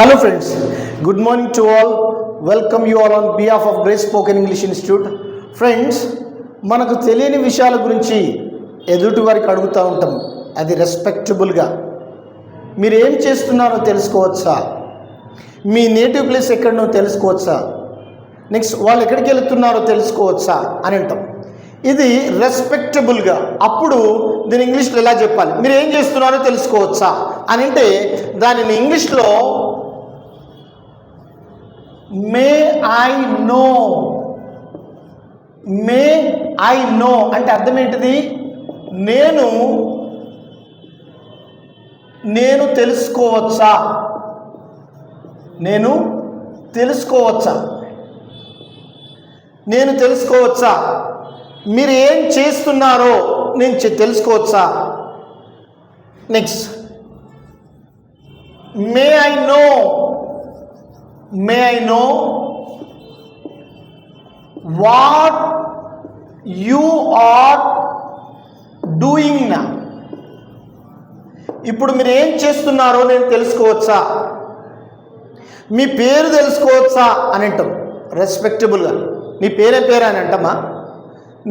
Hello friends, good morning to all. Welcome you all on behalf of Grace Spoken English Institute. Friends, మనకు తెలియని విషయాల గురించి ఎదుటి వారికి అడుగుతూ ఉంటాం. అది రెస్పెక్టబుల్గా. మీరు ఏం చేస్తున్నారో తెలుసుకోవచ్చా? మీ నేటివ్ ప్లేస్ ఎక్కడనో తెలుసుకోవచ్చా? నెక్స్ట్ వాళ్ళు ఎక్కడికి వెళుతున్నారో తెలుసుకోవచ్చా అని అంటాం. ఇది రెస్పెక్టబుల్గా. అప్పుడు దీని ఇంగ్లీష్లో ఎలా చెప్పాలి? మీరు ఏం చేస్తున్నారో తెలుసుకోవచ్చా అని అంటే దానిని ఇంగ్లీష్లో మే ఐ నో అంటే అర్థం ఏంటిది? నేను తెలుసుకోవచ్చా, నేను తెలుసుకోవచ్చా, మీరు ఏం చేస్తున్నారో నేను తెలుసుకోవచ్చా. Next may I know what you are doing నా. ఇప్పుడు మీరు ఏం చేస్తున్నారో నేను తెలుసుకోవచ్చా. మీ పేరు తెలుసుకోవచ్చా అని అంటాం రెస్పెక్టబుల్గా. నీ పేరు అని అంటామా?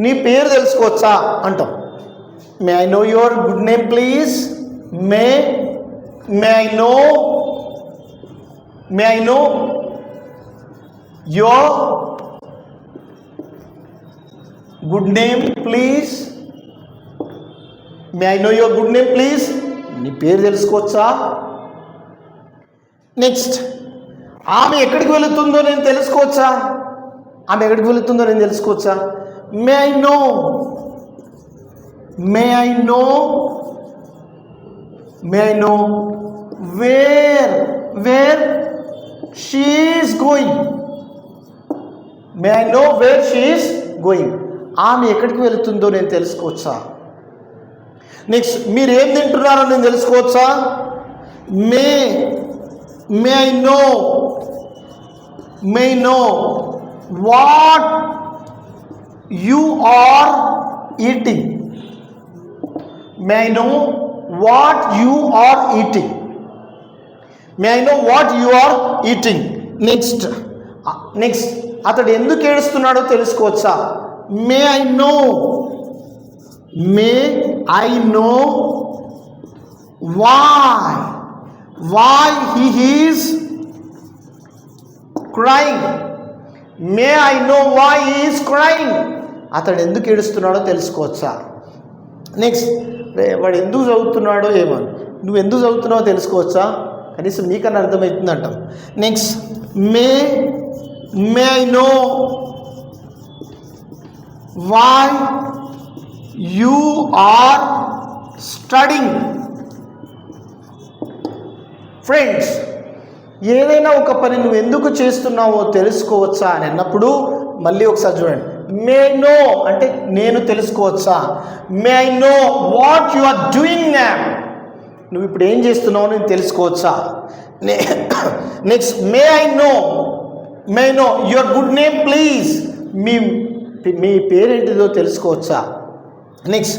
నీ పేరు తెలుసుకోవచ్చా అంటాం. మే I know your good name please. May I no your good name please. May I know your good name please? నీ పేరు తెలుసుకోవచ్చా. నెక్స్ట్ ఆమె ఎక్కడికి వెళుతుందో నేను తెలుసుకోవచ్చా. May I know wear she is going. May I know where she is going. ఆమె ఎక్కడికి వెళుతుందో నేను తెలుసుకోవచ్చా. నెక్స్ట్ మీరు ఏం తింటున్నారో నేను తెలుసుకోవచ్చా. May I know what you are eating. May I know what you are eating. Next అతడు ఎందుకు ఏడుస్తున్నాడో తెలుసుకోవచ్చా. May I know why he is crying. May I know why he is crying. అతడు ఎందుకు ఏడుస్తున్నాడో తెలుసుకోవచ్చా. నెక్స్ట్ వాడు ఎందుకు చదువుతున్నాడో ఏమో, నువ్వు ఎందుకు చదువుతున్నావో తెలుసుకోవచ్చా. కనీసం నీకన్నా అర్థమవుతుంది అంటాం. Next may I know why you are studying. Friends, ఏదైనా ఒక పని నువ్వు ఎందుకు చేస్తున్నావో తెలుసుకోవచ్చా అని అన్నప్పుడు మళ్ళీ ఒకసారి చూడండి. మే నో అంటే నేను తెలుసుకోవచ్చా. May I know what you are doing now. నువ్వు ఇప్పుడు ఏం చేస్తున్నావో నేను తెలుసుకోవచ్చా. Next may I know your good name please. మీ పేరేంటిదో తెలుసుకోవచ్చా. Next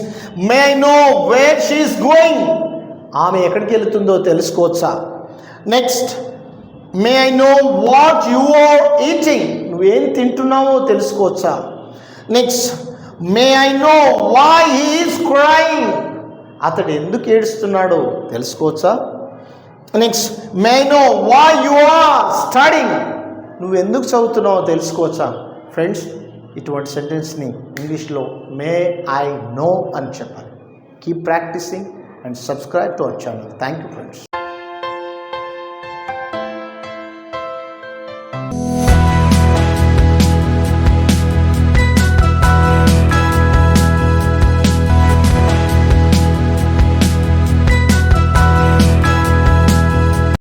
may I know where she is going. ఆమె ఎక్కడికి వెళుతుందో తెలుసుకోవచ్చా. Next may I know what you are eating. నువ్వేం తింటున్నావో తెలుసుకోవచ్చా. Next may I know why he is crying. అతడు ఎందుకు ఏడుస్తున్నాడో తెలుసుకోవచ్చా. Next may I know why you are studying. నువ్వు ఎందుకు చదువుతున్నావో తెలుసుకోవచ్చా. ఫ్రెండ్స్, ఇటువంటి సెంటెన్స్ని ఇంగ్లీష్లో మే ఐ నో అని చెప్పాలి. Keep practising and subscribe to our channel. Thank you friends.